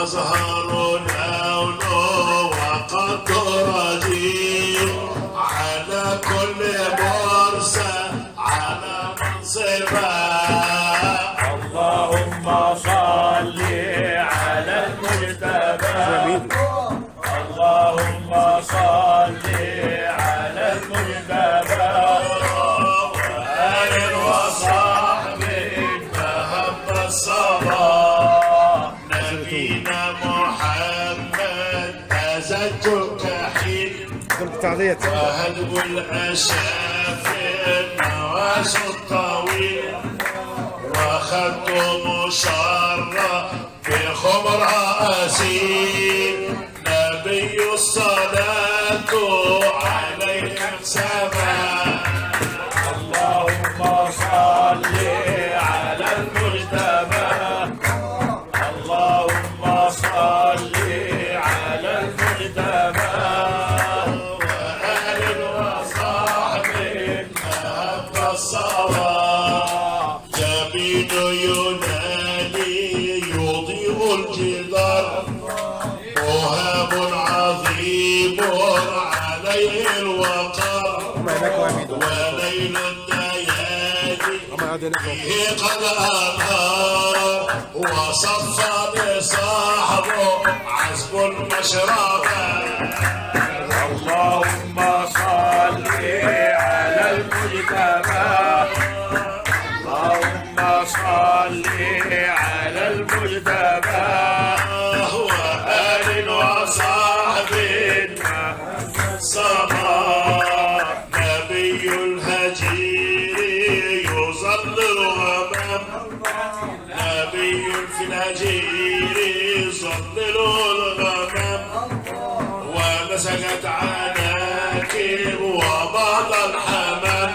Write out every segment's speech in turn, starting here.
وازهر لونه وقد رجيم على كل مرسى على منصبه. اللهم صل على المجتبى، اللهم صل على المجتبى وآل وصحبه فهم الصباح. نبينا محمد أزدك حين وهدب الأشافر نواس الطويل وخدت مشرف بخمر أسير. نبي الصلاة عليه سماء. اللهم صل على المجتبى، اللهم صل على المجتبى وآل وصحبه أهم الصلاة. جبين ينادي يضيء الجدار مهاب عظيم عليه الوقار وليل الليالي فيه قد أنهار وصف بصاحبه عزب المشربة. اللهم صل على المجتبى، اللهم صل على المجتبى وآل وصحبه صباح. نبي الهجير يظلل الغمام، نبي في الهجير يظلل الغمام ومسكت عناكب وبعض الحمام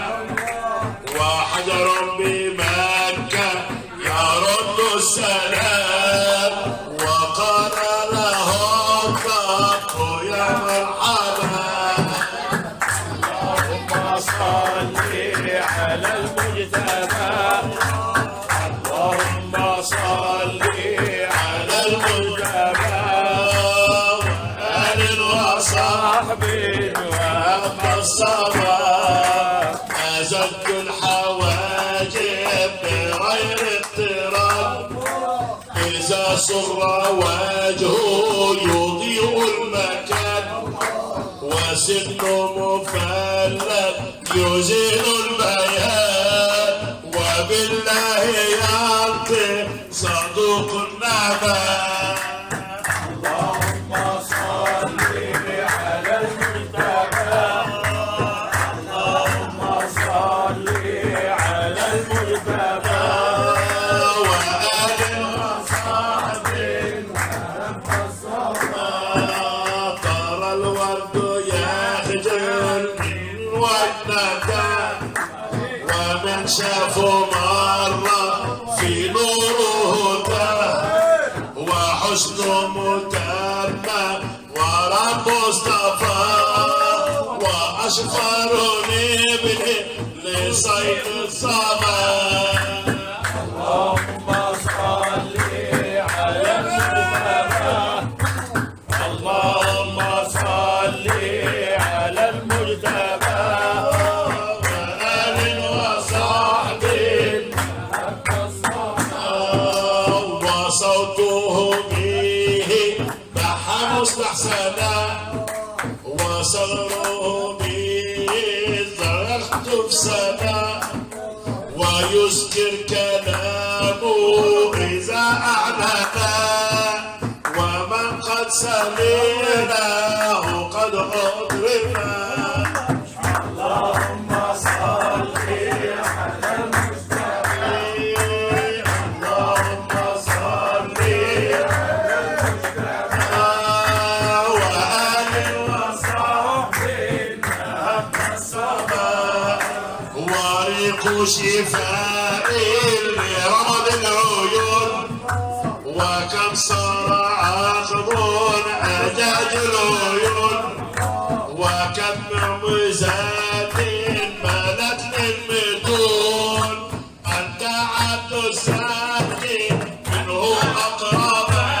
وحجر بمكة يرد السلام وقال لهم طاقوا يا مرحبا. اللهم صل على المجتبى، اللهم صل على المجتبى وآل وصحبه وهم الصباح. أزلت الحواجب بغير اضطراب إذا سر وجهه يضيء المكان وسن مفلت يزيل البيان وبالله ينطق صدوق النبات. اللهم صل على المجتبى، اللهم صل على المجتبى وآل وصحبه طار الورد يخجل من والندى ومن شافه مرة في نوره تاه وحسنه متمم ورب اصطفى وأشفر نبل لصيد الصبا. اللهم صل على المجتبى، اللهم صل على المجتبى وآل وصحبه وصوته به بحى مستحسنا وصغره به زرقت في سماء ويذكر كلامه إذا أعلنا ومن قد سمعناه قد أدركنا. اللهم صل على المجتبى، اللهم صل على المجتبى وآل وصحبه أهم الصباح. وريق شفاء لرعد العيون وكم صار عقب أجاج العيون وكم مزاد ملت للمدون أنت عبد الساكن منه أقربا.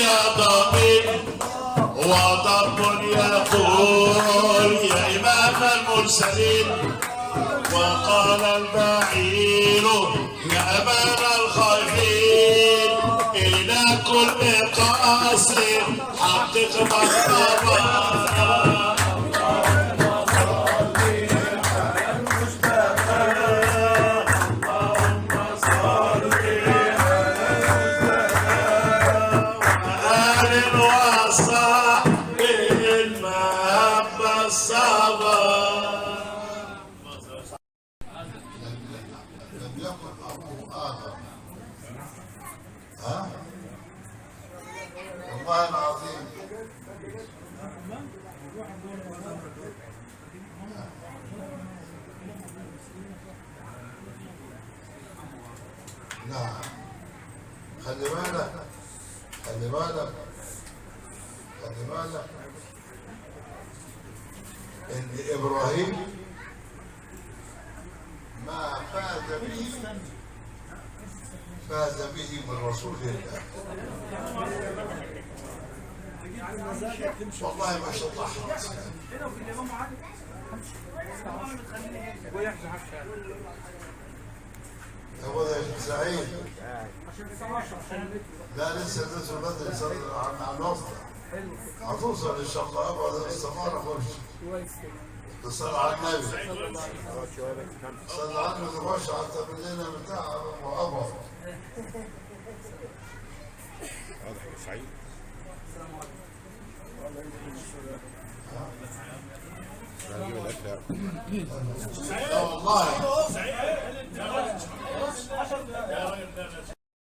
يا ضمين وضب يقول يا إمام المرسلين وقال البعير يا أمام الخائفين إلى كل قاصر حقق مطلبا لم يكن أبوه آدم. ها؟ والله العظيم نعم. خلي بالك خلي بالك خلي بالك إن إبراهيم ما فاز به من رسول الله. والله ما شاء الله حرص. هو ده سعيد. لا لسه لسه بدري عن الوسط. هتوصل ان شاء الله. ابدا استمر خش. تصل على النبي صلى عنه تخش على التمرين بتاع وابو سعيد. والله